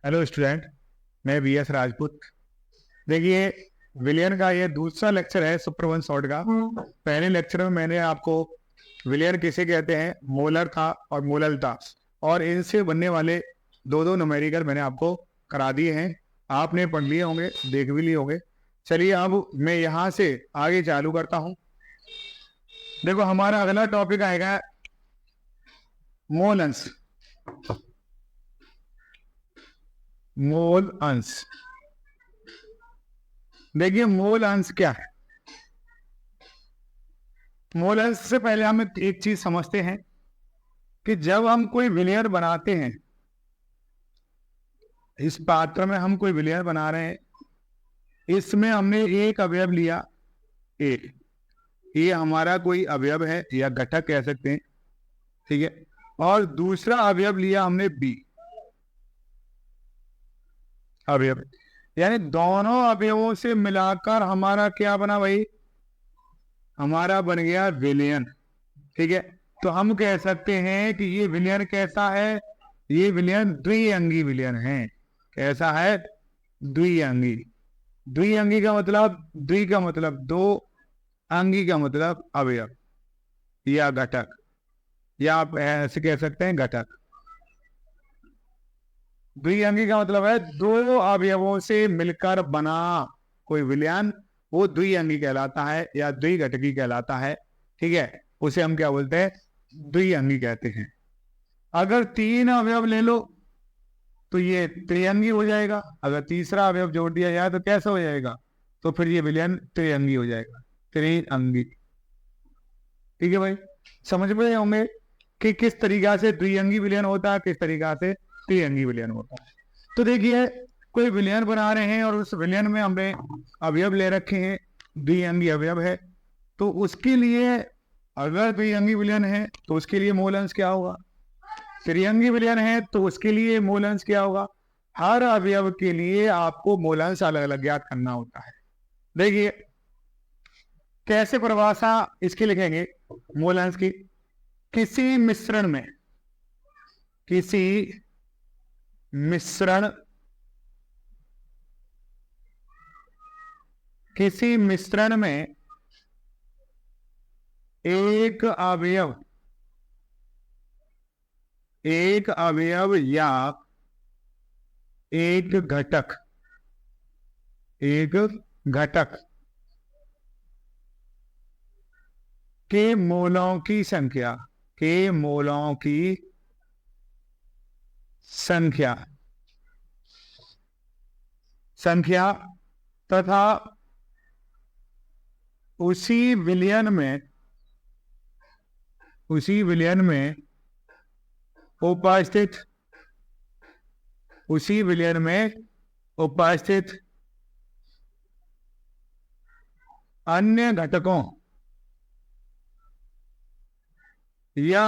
Hello student, मैं BS Rajput. देखिए, विलियन का ये दूसरा लेक्चर है सुपरवन सॉर्ट का। पहले लेक्चर में मैंने आपको विलियन किसे कहते हैं, मोलर था और मोलल था, और इनसे बनने वाले दो दो न्यूमेरिकल मैंने आपको करा दिए हैं। आपने पढ़ लिए होंगे, देख भी लिए होंगे। चलिए अब मैं यहाँ से आगे चालू करता हूँ। देखो, हमारा अगला टॉपिक आएगा मोल अंश। मोल अंश, देखिए मोल अंश क्या है। मोल अंश से पहले हम एक चीज समझते हैं कि जब हम कोई विलियर बनाते हैं, इस पात्र में हम कोई विलियर बना रहे हैं, इसमें हमने एक अवयव लिया ए, ये हमारा कोई अवयव है या घटक कह सकते हैं, ठीक है। और दूसरा अवयव लिया हमने बी अवयव, यानी दोनों अवयवों से मिलाकर हमारा क्या बना भाई, हमारा बन गया विलियन, ठीक है। तो हम कह सकते हैं कि ये विलियन कैसा है, ये विलियन द्विअंगी विलियन है। कैसा है? द्विअंगी। द्विअंगी का मतलब, द्वि का मतलब दो, अंगी का मतलब अवयव या घटक, या आप ऐसे कह सकते हैं घटक। द्विअंगी का मतलब है दो अवयवों से मिलकर बना कोई विलयन, वो द्विअंगी कहलाता है या द्विघटकी कहलाता है, ठीक है। उसे हम क्या बोलते हैं? द्विअंगी कहते हैं। अगर तीन अवयव ले लो तो ये त्रिअंगी हो जाएगा। अगर तीसरा अवयव जोड़ दिया जाए तो कैसा हो जाएगा? तो फिर ये विलयन त्रिअंगी हो जाएगा, त्रिअंगी। ठीक है भाई, समझ में होंगे कि किस तरीका से द्विअंगी विलयन होता है, किस तरीका से त्रिअंगी विलयन होता है। तो देखिए, कोई विलयन बना रहे हैं और उस विलयन में हमने अवयव ले रखे हैं, द्विअंगी अवयव है, तो उसके लिए अगर द्विअंगी विलयन है तो उसके लिए मोल अंश क्या होगा, त्रिअंगी विलयन है तो उसके लिए मोल अंश क्या होगा। हर अवयव के लिए आपको मोल अंश अलग अलग ज्ञात करना होता है। देखिए कैसे परिभाषा इसकी लिखेंगे मोल अंश की। किसी मिश्रण में, किसी मिश्रण, किसी मिश्रण में एक अवयव, एक अवयव या एक घटक, एक घटक के मोलों की संख्या, के मोलों की संख्या, संख्या तथा उसी विलयन में, उसी विलयन में उपस्थित, उसी विलयन में उपस्थित अन्य घटकों या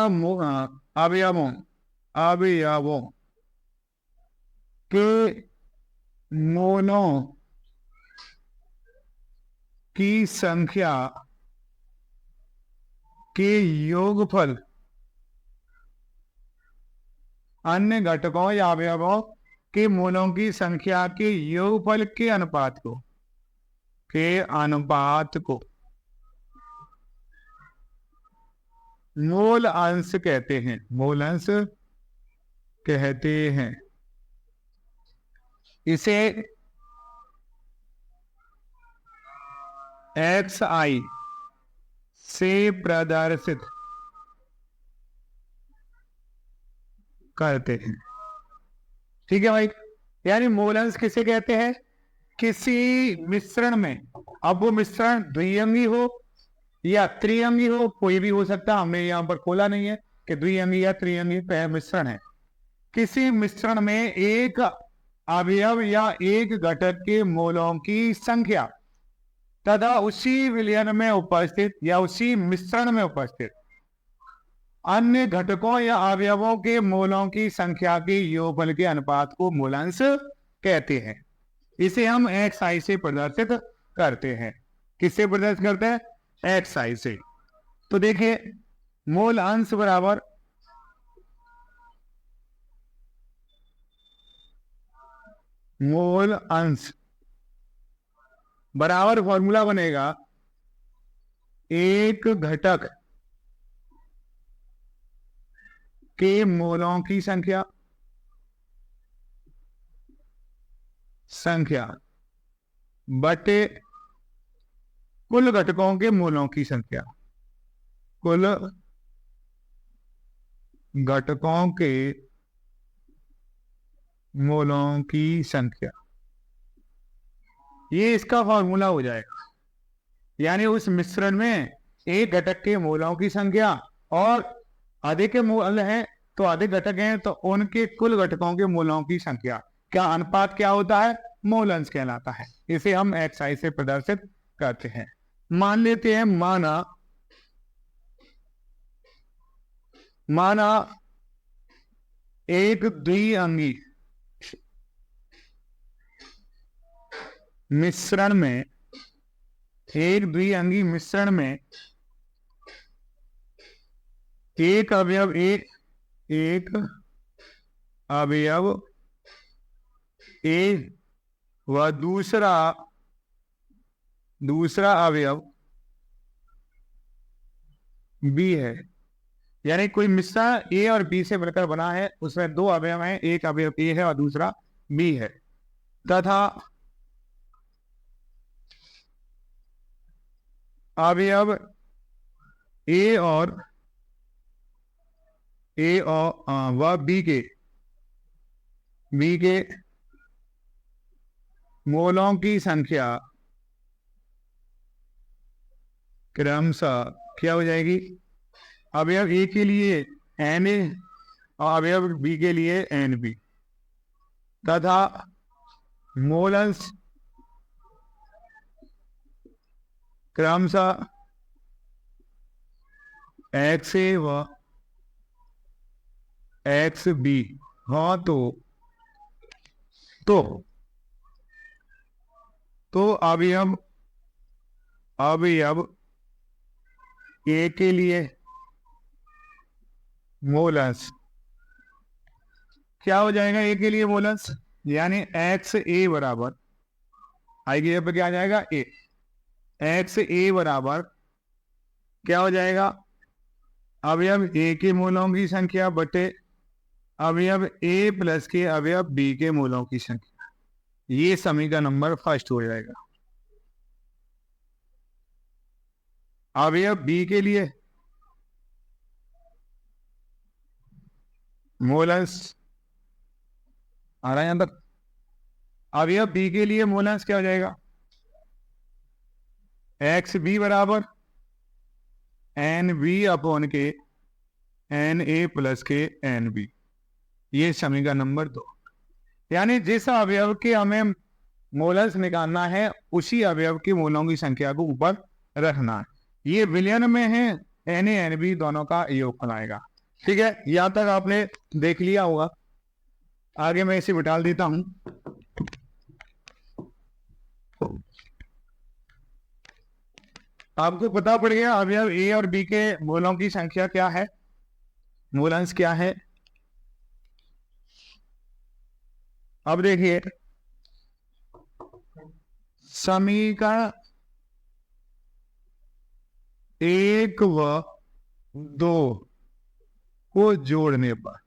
अवयवों, अवयवों के मोलों की संख्या के योगफल, अन्य घटकों या अवयवों के मोलों की संख्या के योगफल के अनुपात को, के अनुपात को मोल अंश कहते हैं, मोल अंश कहते हैं। इसे XI से प्रदर्शित करते हैं, ठीक है भाई। यानी मोल अंश किसे कहते हैं? किसी मिश्रण में, अब वो मिश्रण द्विअंगी हो या त्रिअंगी हो, कोई भी हो सकता है, हमने यहाँ पर खोला नहीं है कि द्विअंगी या त्रिअंगी मिश्रण है। किसी मिश्रण में एक अवयव या एक घटक के मोलों की संख्या तथा उसी विलयन में उपस्थित या उसी मिश्रण में उपस्थित अन्य घटकों या अवयवों के मोलों की संख्या के योगफल के अनुपात को मोलांश कहते हैं। इसे हम XI से प्रदर्शित करते हैं। किससे प्रदर्शित करते हैं? XI से। तो देखिए, मोल अंश बराबर मोल अंश बराबर फॉर्मूला बनेगा एक घटक के मोलों की संख्या बटे कुल घटकों के मोलों की संख्या, कुल घटकों के मोलों की संख्या। ये इसका फॉर्मूला हो जाएगा। यानी उस मिश्रण में एक घटक के मोलों की संख्या और अधिक मोल है तो अधिक घटक हैं तो उनके कुल घटकों के मोलों की संख्या क्या अनुपात क्या होता है, मोल अंश कहलाता है। इसे हम एक्सआई से प्रदर्शित करते हैं। मान लेते हैं माना एक द्विअंगी मिश्रण में, एक द्विअंगी मिश्रण में एक अवयव ए व दूसरा अवयव बी है। यानी कोई मिश्रण ए और बी से मिलकर बना है, उसमें दो अवयव हैं, एक अवयव ए है और दूसरा बी है, तथा अवयव ए और व बी के मोलों की संख्या क्रमशः क्या हो जाएगी, अवयव ए के लिए एन ए और अवयव बी के लिए एन बी, तथा मोल अंश क्रमशः एक्स ए व एक्स बी। हाँ तो अवयव ए के लिए मोल अंश क्या हो जाएगा, ए के लिए मोल अंश यानी एक्स ए बराबर, आई की जगह पे क्या आ जाएगा ए, एक्स ए बराबर क्या हो जाएगा, अवयव ए के मोलों की संख्या बटे अवयव ए प्लस के अवयव बी के मोलों की संख्या। ये समीकरण नंबर फर्स्ट हो जाएगा। अवयव बी के लिए मोल अंश आ रहा है यहां तक, अवयव बी के लिए मोल अंश क्या हो जाएगा, एक्स बी बराबर N B upon K N A plus K N B. ये समीकरण नंबर 2। यानी जिस अवयव के हमें मोल अंश निकालना है उसी अवयव के मोलों की संख्या को ऊपर रखना है। ये विलयन में है, एन ए एन बी दोनों का योग बनाएगा। ठीक है, यहां तक आपने देख लिया होगा। आगे मैं इसे बिठा देता हूं। आपको पता पड़ गया अवयव ए और बी के मोलों की संख्या क्या है, मोल अंश क्या है। अब देखिए समीकरण 1 व 2 को जोड़ने पर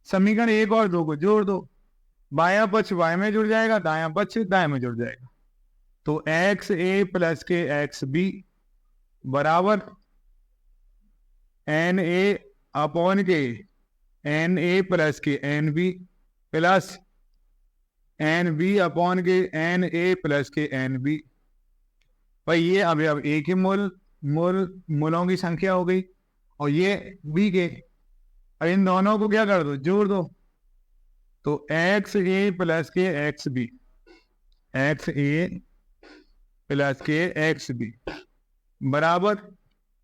समीकरण 1 और 2 को जोड़ दो, बायां पक्ष बाएं में जुड़ जाएगा, दायां पक्ष दाएं में जुड़ जाएगा। तो X A plus K X B बराबर N A upon K N A plus K N B plus N B upon K N A plus K N B. भाई ये अब ए के मोलों की संख्या हो गई और ये बी के, अब इन दोनों को क्या कर दो, जोड़ दो। तो X A plus K X B, x A plus K X B बराबर,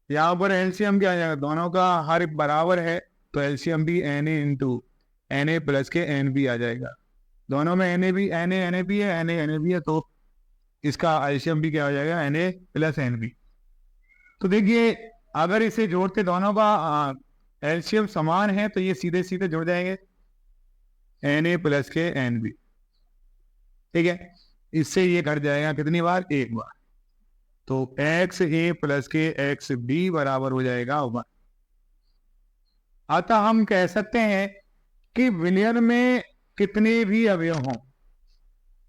यहां पर एलसीएम क्या आ जाएगा, दोनों का हर बराबर है तो एलसीएम भी N A into N A plus K N B आ जाएगा। दोनों में एन ए बी है, एन ए बी है, तो इसका एलसीएम भी क्या हो जाएगा, N A plus N B. तो देखिए अगर इसे जोड़ते दोनों का एलसीएम समान है तो ये सीधे सीधे जुड़ जाएंगे। Na प्लस के Nb, ठीक है। इससे ये घट जाएगा कितनी बार, एक बार। तो XA प्लस के XB बराबर हो जाएगा 1। अतः हम कह सकते हैं कि विलयन में कितने भी अवयव हों,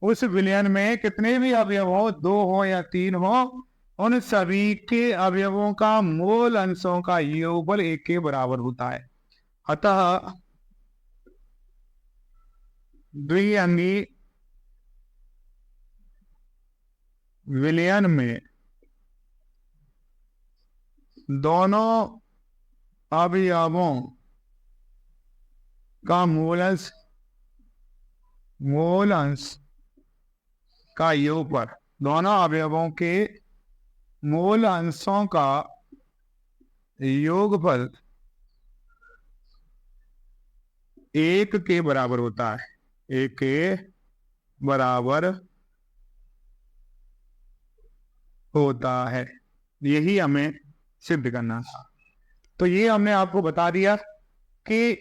उस विलयन में कितने भी अवयव हो, 2 हो या 3 हो, उन सभी के अवयवों का मूल अंशों का योगफल 1 के बराबर होता है। अतः द्विअंगी विलयन में दोनों अवयवों का मूल अंश का योगफल, दोनों अवयवों के मूल अंशों का योगफल 1 के बराबर होता है, 1 के बराबर होता है। यही हमें सिद्ध करना था। तो ये हमने आपको बता दिया कि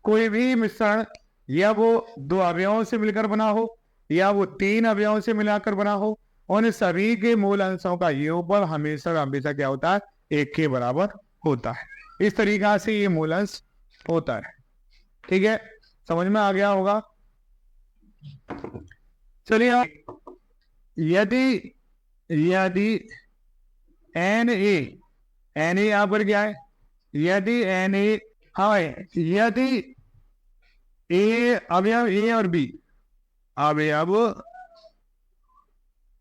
कोई भी मिश्रण या वो 2 अवयवों से मिलकर बना हो या वो 3 अवयवों से मिलाकर बना हो, उन सभी के मूल अंशों का योगफल हमेशा हमेशा क्या होता है, 1 के बराबर होता है। इस तरीका से ये मूल अंश होता है। ठीक है, समझ में आ गया होगा। चलिए, यदि Na यहां पर क्या है, यदि Na, हाँ, यदि अवयव A और B, अवयव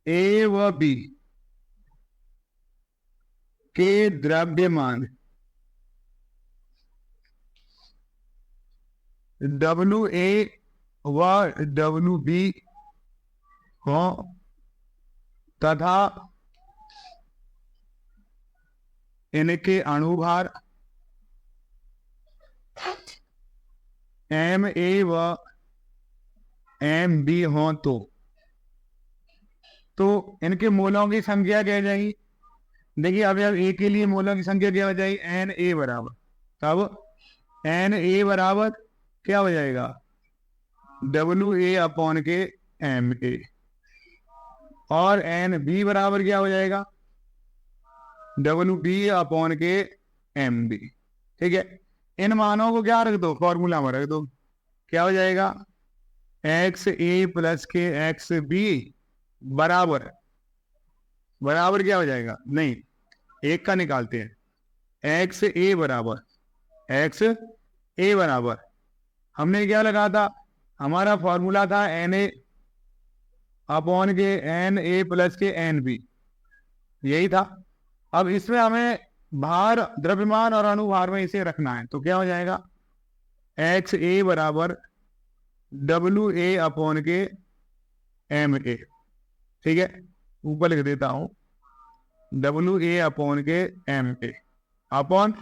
A व B के द्रव्यमान WA व WB हो तथा इनके अणुभार MA व MB हो तो इनके मोलों की संख्या क्या हो जाएगी। देखिए, अवयव A के लिए मोलों की संख्या क्या हो जाएगी, Na बराबर, तब Na बराबर क्या हो जाएगा, WA अपॉन के MA, और NB बराबर क्या हो जाएगा, WB अपॉन के MB। ठीक है, इन मानों को क्या रख दो, फॉर्मूला में रख दो, क्या हो जाएगा, XA प्लस के XB बराबर क्या हो जाएगा, नहीं, 1 का निकालते हैं, XA बराबर हमने क्या लगा था, हमारा फॉर्मूला था Na अपॉन के Na प्लस के NB, यही था। अब इसमें हमें भार, द्रव्यमान और अणुभार में इसे रखना है, तो क्या हो जाएगा, XA बराबर WA अपॉन के MA। ठीक है, ऊपर लिख देता हूं, WA अपॉन के MA अपॉन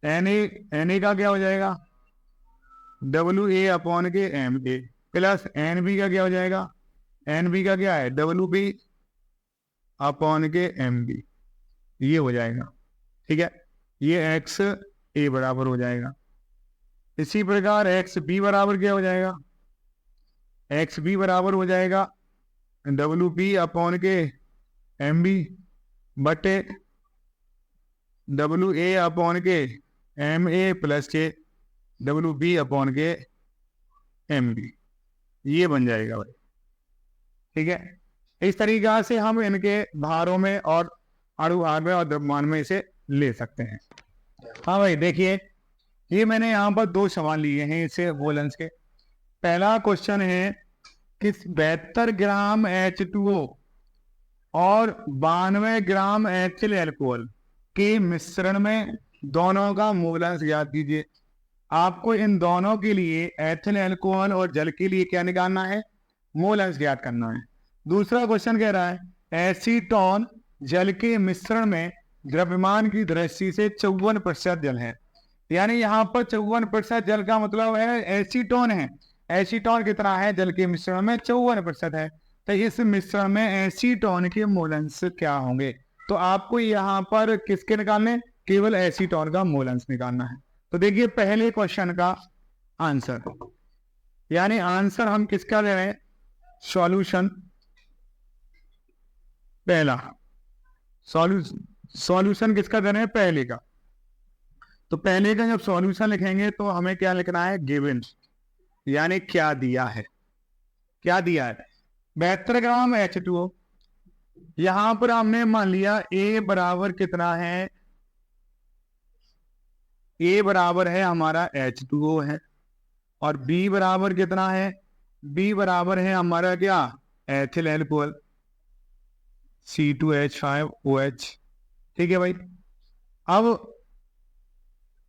Na का क्या हो जाएगा, WA अपॉन के MA प्लस NB का क्या हो जाएगा, NB का क्या है, WB अपॉन के MB, ये हो जाएगा। ठीक है, ये XA बराबर हो जाएगा। इसी प्रकार XB बराबर क्या हो जाएगा, XB बराबर हो जाएगा WB अपॉन के MB बटे WA अपॉन के MA प्लस के WB अपॉन के MB, ये बन जाएगा भाई। ठीक है, इस तरीका से हम इनके भारों में और अणुभार में और द्रव्यमान में इसे ले सकते हैं। हाँ भाई, देखिए, ये मैंने यहाँ पर 2 सवाल लिए हैं इससे वोलेंस के। पहला क्वेश्चन है कि 72 ग्राम H2O और 92 ग्राम एथिल अल्कोहल के मिश्रण में दोनों का मूलांश ज्ञात कीजिए। आपको इन दोनों के लिए, एथिल अल्कोहल और जल के लिए क्या निकालना है, मूलांश ज्ञात करना है। दूसरा क्वेश्चन कह रहा है, एसीटोन जल के मिश्रण में द्रव्यमान की दृष्टि से 54% जल है। यानी यहाँ पर 54% जल का मतलब है एसीटोन है। एसीटोन कितना है, जल के मिश्रण में 54% है। तो इस मिश्रण में एसीटोन के मूलांश क्या होंगे। तो आपको यहाँ पर किसके निकालने, केवल एसीटोन का मूलांश निकालना है। तो देखिए, पहले क्वेश्चन का आंसर, यानी आंसर हम किसका ले रहे हैं, सॉल्यूशन पहला, सॉल्यूशन किसका दे रहे हैं, पहले का। तो पहले का जब सॉल्यूशन लिखेंगे तो हमें क्या लिखना है, गिवन, यानी क्या दिया है, क्या दिया है 72 ग्राम H2O। यहां पर हमने मान लिया A बराबर कितना है, A बराबर है हमारा H2O है, और B बराबर कितना है, B बराबर है हमारा क्या, एथिल एल्कोहल C2H5OH। ठीक है भाई। अब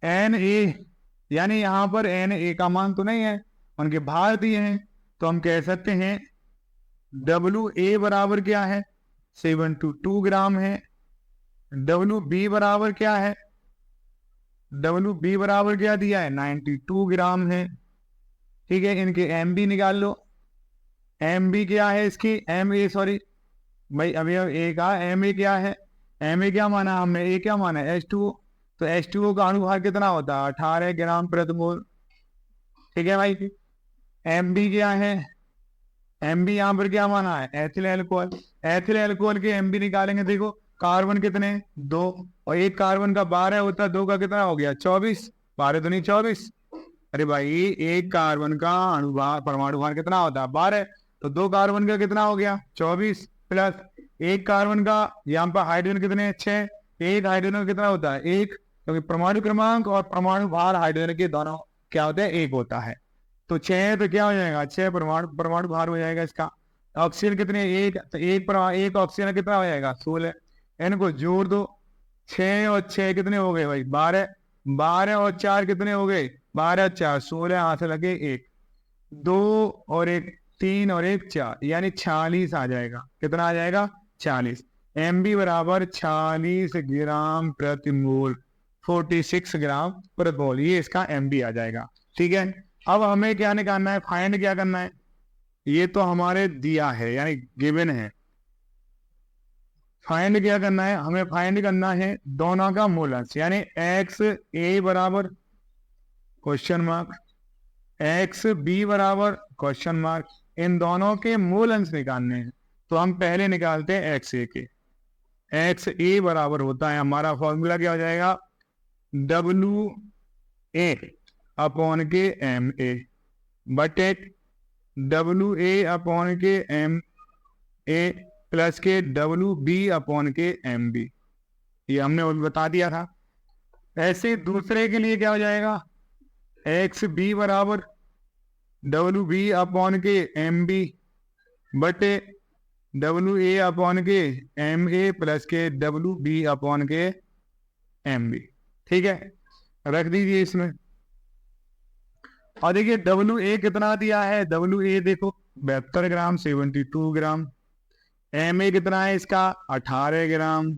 Na, यानी यहां पर Na का मान तो नहीं है, उनके भार दिए हैं, तो हम कह सकते हैं WA बराबर क्या है, 72 ग्राम है। WB बराबर क्या है, WB बराबर क्या दिया है, 92 ग्राम है। ठीक है, इनके MB निकाल लो। MB क्या है इसकी, MA सॉरी भाई, अभी A का MA क्या है, MA क्या माना हमने, A क्या माना है, H2O। तो H2O का अणुभार कितना होता है, 18 ग्राम प्रति मोल। ठीक है भाई। MB क्या है, MB यहाँ पर क्या माना है, एथिल एल्कोहल। एथिल एल्कोहल के MB निकालेंगे, देखो कार्बन कितने, 2, और एक कार्बन का 12 होता है, 2 का कितना हो गया, 24, 12 दूनी 24। अरे भाई एक कार्बन का अणुभार परमाणु भार कितना होता है, 12, तो 2 कार्बन का कितना हो गया, 24, प्लस एक कार्बन का, यहाँ पर हाइड्रोजन कितने, 6, एक हाइड्रोजन का कितना होता है, 1, क्योंकि परमाणु क्रमांक और परमाणु भार हाइड्रोजन के दोनों क्या होते हैं, 1 होता है। तो 6 तो क्या हो जाएगा, 6 परमाणु परमाणु भार हो जाएगा इसका। ऑक्सीजन कितने, 1, तो एक ऑक्सीजन कितना हो जाएगा, 16। इनको जोड़ दो, 6 और 6 कितने हो गए भाई, 12, 12 और 4 कितने हो गए, 12 और 4 16, हाथ से लगे 1, 2 और 1 3 और 1 4, यानी 46 आ जाएगा। कितना आ जाएगा, 46। MB बराबर 46 ग्राम प्रति मोल, 46 ग्राम प्रति मोल, ये इसका MB आ जाएगा। ठीक है, अब हमें क्या निकालना है, फाइंड क्या करना है, ये तो हमारे दिया है यानी गिवन है। फाइंड क्या करना है, हमें फाइंड करना है दोनों का मोलस, यानी XA बराबर क्वेश्चन मार्क, XB बराबर क्वेश्चन मार्क, इन दोनों के मोलस निकालने हैं। तो हम पहले निकालते हैं XA के। XA बराबर होता है, हमारा फॉर्मूला क्या हो जाएगा, WA अपॉन के MA बटे WA अपॉन के MA प्लस के WB अपॉन के MB, ये हमने बता दिया था। ऐसे दूसरे के लिए क्या हो जाएगा, XB बराबर WB अपॉन के MB बटे WA अपॉन के MA प्लस के WB अपॉन के MB। ठीक है, रख दीजिए इसमें। और देखिए WA कितना दिया है, WA देखो 72 ग्राम, 72 ग्राम। MA कितना है इसका, 18 ग्राम,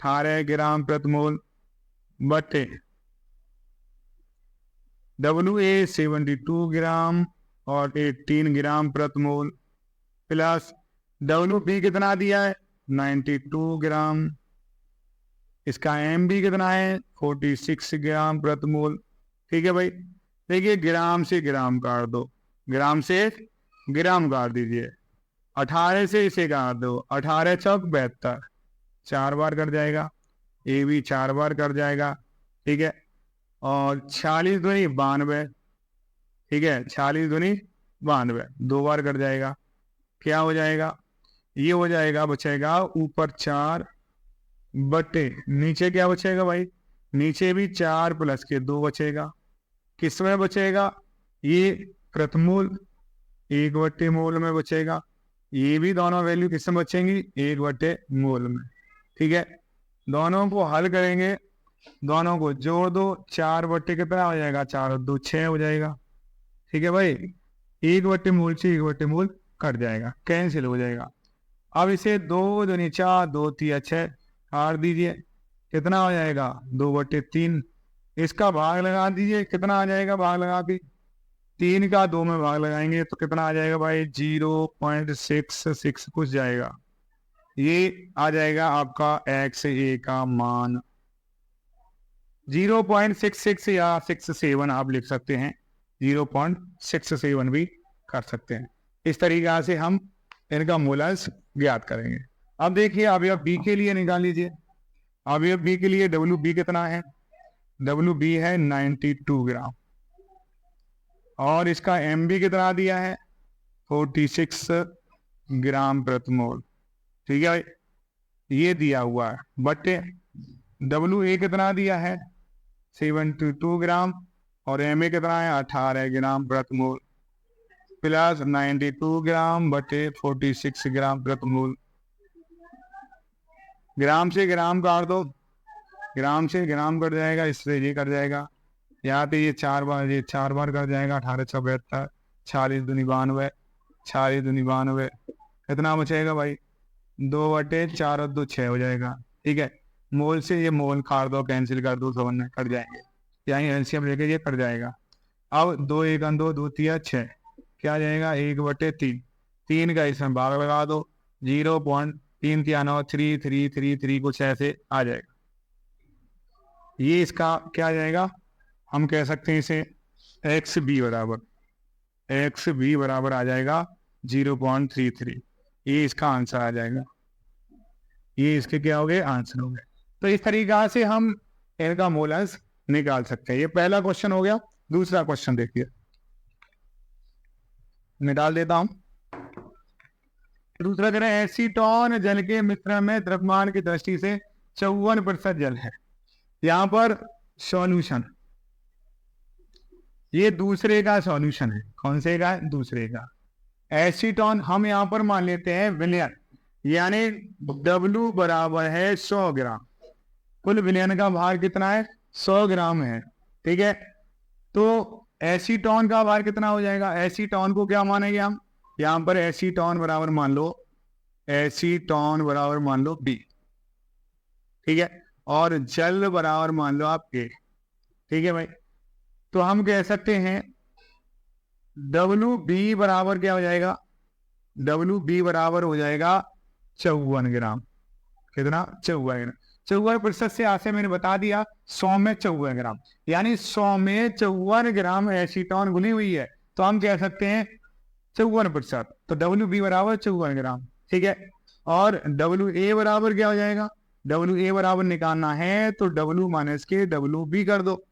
18 ग्राम प्रति मोल बटे WA 72 ग्राम और 18 ग्राम प्रति मोल प्लस WB कितना दिया है, 92 ग्राम। इसका MB कितना है, 46 ग्राम प्रति मोल। ठीक है भाई, देखिए ग्राम से ग्राम काट दो, ग्राम से ग्राम काट दीजिए, 18 से इसे काट दो, 18 चौक 72, 4 बार कट जाएगा, ये भी 4 बार कट जाएगा। ठीक है, और 46 दूनी 92, ठीक है, 46 दूनी 92, 2 बार कट जाएगा। क्या हो जाएगा, ये हो जाएगा, बचेगा ऊपर 4 बटे नीचे क्या बचेगा भाई, नीचे भी 4 प्लस के 2 बचेगा। किस में बचेगा, ये प्रतिमूल 1 बटे मोल में बचेगा, ये भी दोनों वैल्यू किस में बचेंगी, 1 बटे मोल में। ठीक है, दोनों को हल करेंगे, दोनों को जोड़ दो, 4 बटे कितना हो जाएगा, 4 और 2 6 हो जाएगा। ठीक है भाई, 1 बटे मोल से 1 बटे मोल कट जाएगा, कैंसिल हो जाएगा। अब इसे 2 दूनी 4, 2 3 6 काट दीजिए, कितना हो जाएगा, 2 बटे 3। इसका भाग लगा दीजिए, कितना आ जाएगा, भाग लगा के 3 का 2 में भाग लगाएंगे तो कितना आ जाएगा भाई, 0.66 कुछ जाएगा। ये आ जाएगा आपका XA का मान, 0.66 या 67 आप लिख सकते हैं। 0.67 भी कर सकते हैं। इस तरीका से हम इनका मोलस ज्ञात करेंगे। अब देखिए अवयव बी के लिए निकाल लीजिए। अवयव बी के लिए डब्ल्यू बी कितना है? डब्ल्यू बी है 92 ग्राम और इसका एम बी कितना दिया है? 46 ग्राम प्रति मोल। ठीक है भाई, ये दिया हुआ है। बट डब्ल्यू ए कितना दिया है? 72 ग्राम और एम ए कितना है? 18 ग्राम प्रति मोल प्लस 92 ग्राम बटे 46 ग्राम प्रति मोल। ग्राम से ग्राम काट दो, ग्राम से ग्राम कट जाएगा, इससे ये कट जाएगा, यहाँ पे ये 4 बार कट जाएगा। 18 46 दूनी 92, 46 दूनी 92, कितना बचेगा भाई? 2/4 और 2 6 हो जाएगा। ठीक है, मोल से ये मोल काट दो, कैंसिल कर दो, 7 में कट जाएंगे, यहीं एलसीएम लेके ये कट जाएगा। अब 2 1 2 2 3 6 क्या आ जाएगा? 1/3, 3 का इसमें भाग लगा दो, 0.3393333 कुछ ऐसे आ जाएगा। ये इसका क्या आ जाएगा? हम कह सकते हैं इसे एक्स बी बराबर आ जाएगा 0.33। ये इसका आंसर आ जाएगा। ये इसके क्या हो गए? आंसर हो गए। तो इस तरीका से हम इनका मोलस निकाल सकते हैं। ये पहला क्वेश्चन हो गया। दूसरा क्वेश्चन देखिए, निकाल देता हूं। दूसरा कह रहा है एसीटोन जल के मिश्रण में द्रव्यमान की दृष्टि से 54% जल है। यहां पर सॉल्यूशन, ये दूसरे का सॉल्यूशन है। कौन से का? दूसरे का। एसीटोन हम यहां पर मान लेते हैं विलयन, यानी W बराबर है 100 ग्राम। कुल विलयन का भार कितना है? 100 ग्राम है। ठीक है, तो एसीटोन का भार कितना हो जाएगा? एसीटोन को क्या मानेंगे हम? यहां पर एसीटोन बराबर मान लो, एसीटोन बराबर मान लो B। ठीक है, और जल बराबर मान लो आप A। ठीक है भाई, तो हम कह सकते हैं WB बराबर क्या हो जाएगा? WB बराबर हो जाएगा 54 ग्राम। कितना? 54 ग्राम। 54% से आसे मैंने बता दिया 100 में 54 ग्राम, यानी 100 में 54 ग्राम एसीटोन घुली हुई है, तो हम कह सकते हैं 54%। तो WB बराबर 54 ग्राम। ठीक है, और WA बराबर क्या हो जाएगा? WA बराबर निकालना है तो W माइनस के WB कर दो,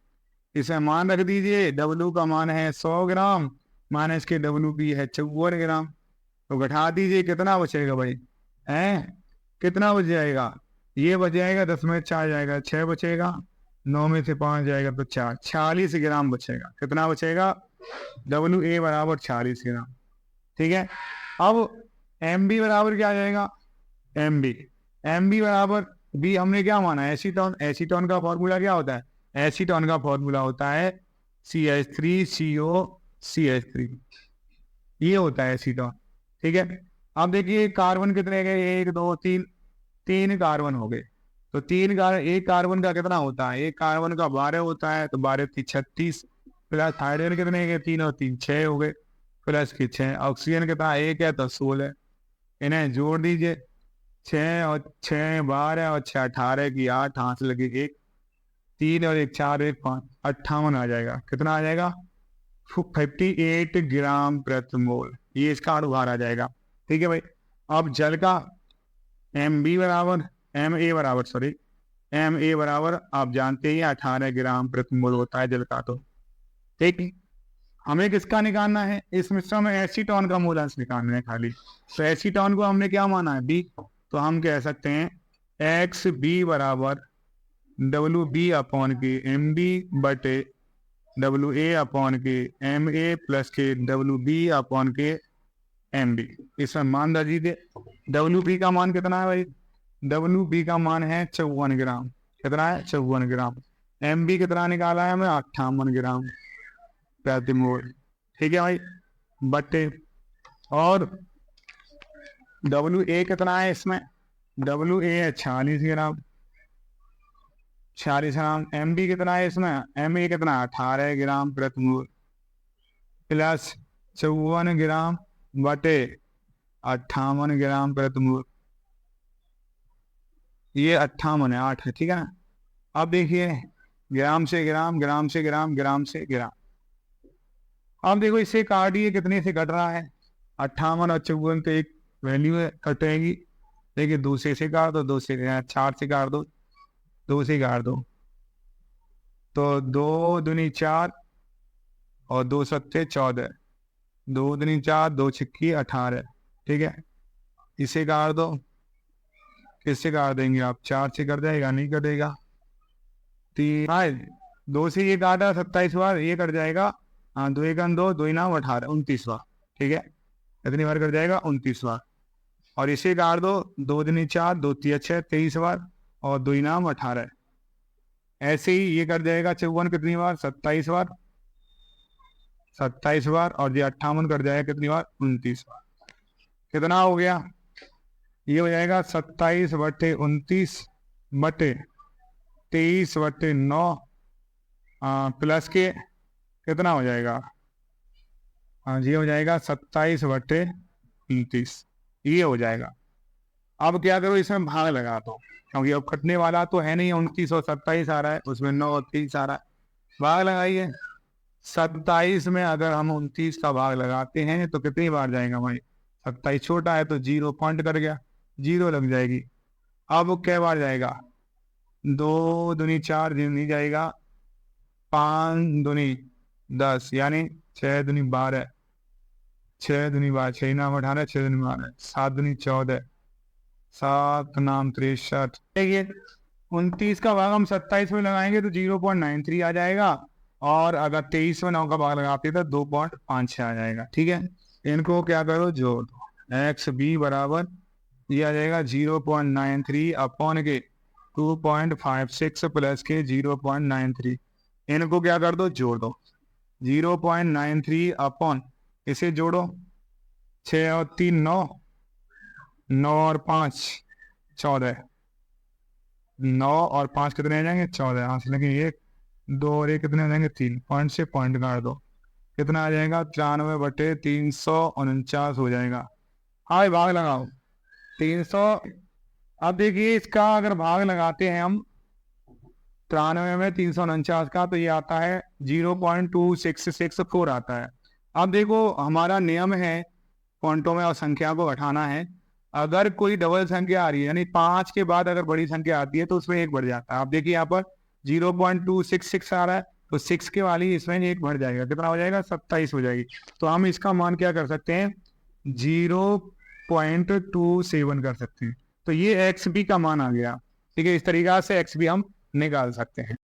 इसे मान रख दीजिए। W का मान है 100 ग्राम माइनस के WB है 54 ग्राम, तो घटा दीजिए, कितना बचेगा भाई? हैं, कितना बच जाएगा? ये बच जाएगा, 10 में 4 जाएगा, 6 बचेगा, 9 में से 5 जाएगा तो 4, 46 ग्राम बचेगा। कितना बचेगा? WA बराबर 46 ग्राम। ठीक है, अब MB बराबर क्या आ जाएगा? MB बराबर B हमने क्या माना? एसीटोन। एसीटोन का फॉर्मूला क्या होता है? एसीटोन का फॉर्मूला होता है CH3CO CH3, ये होता है एसीटोन। ठीक है, अब देखिए कार्बन कितने गए? 1 2 3, 3 कार्बन हो गए। तो एक कार्बन का कितना होता है? एक कार्बन का 12 होता है, तो 12 3 36, प्लस हाइड्रोजन कितने गए? 3 और 3 6 हो गए, प्लस के 6। ऑक्सीजन कितना? 1 है तो 16, इन्हें जोड़ दीजिए। 6 और 6 12 और 6 18 की 8 हाथ लगे 1, 3 और 1 4 1 5, 58 आ जाएगा। कितना आ जाएगा? 58 ग्राम प्रति मोल। ये इसका अनुभार आ जाएगा। ठीक है भाई, अब जल का MA बराबर आप जानते ही 18 ग्राम प्रति मोल होता है जल का। तो ठीक है, हमें किसका निकालना है? इस मिश्रण में एसीटोन का मूलांश निकालना है खाली। तो एसीटोन को हमने क्या माना है? B। तो हम कह सकते हैं XB बराबर WB अपॉन के MB बटे WA अपॉन के MA प्लस के WB अपॉन के MB। इसमें मान दीजिए, WB का मान कितना है भाई? WB का मान है 54 ग्राम। कितना है? 54 ग्राम। MB कितना निकाला है हमें? 58 ग्राम प्रति मोल। ठीक है भाई, बटे और WA कितना है इसमें? WA है 46 ग्राम, 46 ग्राम। MB कितना है इसमें? MA कितना? 18 ग्राम प्रति मोल प्लस 54 ग्राम बटे 58 ग्राम प्रति मोल। ये 58 है, 8 है। ठीक है ना, अब देखिए ग्राम से ग्राम, ग्राम से ग्राम, ग्राम से ग्राम, अब देखो इससे काटिए, कितने से कट रहा है, 58 और 54 तो एक वैल्यू है, कटेगी। देखिए दूसरे से काट दो, 2 से 4 से काट दो, 2 से काट दो, तो 2 दूनी 4 और 2 सत्ते 14, 2 दूनी 4, 2 छिक्की 18। ठीक है, इसे काट दो, किससे काट देंगे आप, 4 से कट जाएगा, नहीं कटेगा। 3, हाँ 2 से ये काटा 27 बार, ये कट जाएगा। हाँ 2 1 2, 2 नाम 18, 29 बार। ठीक है, कितनी बार कट जाएगा, 29 बार। और इसे काट दो, 2 दूनी 4, 2 तिया 6, 23 बार, और 2 नाम 18। ऐसे ही ये कट जाएगा 54 कितनी बार, 27 बार, 27 बार। और ये 58 कट जाएगा कितनी बार, 29 बार। कितना हो गया, ये हो जाएगा 27/29/23/9 प्लस के कितना हो जाएगा, हाँ जी हो जाएगा 27/29, ये हो जाएगा। अब क्या करो, इसमें भाग लगा दो, क्योंकि अब कटने वाला तो है नहीं, 29 और 27 आ रहा है, उसमें 9 और 30 आ रहा है। भाग लगाइए, 27 में अगर हम 29 का भाग लगाते हैं तो कितनी बार जाएगा भाई, 27 छोटा है तो 0 पॉइंट कर गया, 0 लग जाएगी। अब वो कै बार जाएगा, 2 दूनी 4 नहीं जाएगा, 5 दूनी 10 यानी 6 दूनी 12, 6 दूनी 12, 6 नाम 18, 6 दूनी 12, 7 दूनी 14, 7 नाम 63। देखिए 29 का भाग हम 27 में लगाएंगे तो 0.93 आ जाएगा, और अगर 23 में 9 का भाग लगाते तो 2.56 आ जाएगा। ठीक है, इनको क्या करो, जोड़ दो, एक्स बी बराबर ये आ जाएगा 0.93 अपॉन के 2.56 प्लस के 0.93। इनको क्या कर दो, जोड़ दो, 0.93 अपॉन, इसे जोड़ो, 6 और 3 9, 9 और 5 14, 9 और 5 कितने आ जाएंगे, 14। यहाँ से लेकिन 1 2 और 1 कितने आ जाएंगे, 3। पॉइंट से पॉइंट काट दो, कितना आ जाएगा, 93/349 हो जाएगा। हाँ भाग लगाओ 300। अब देखिए इसका अगर भाग लगाते हैं हम 93 में 349 का, तो ये आता है 0.2664 आता है। अब देखो हमारा नियम है पॉइंटों में और संख्या को घटाना है। अगर कोई डबल संख्या आ रही है, यानी 5 के बाद अगर बड़ी संख्या आती है तो उसमें 1 बढ़ जाता है। आप देखिए यहाँ पर 0.266 आ रहा है, तो 6 के वाली इसमें 1 बढ़ जाएगा, कितना हो जाएगा, 27 हो जाएगी। तो हम इसका मान क्या कर सकते हैं, 0.27 कर सकते हैं। तो ये एक्स बी का मान आ गया। ठीक है, इस तरीका से एक्स बी हम निकाल सकते हैं।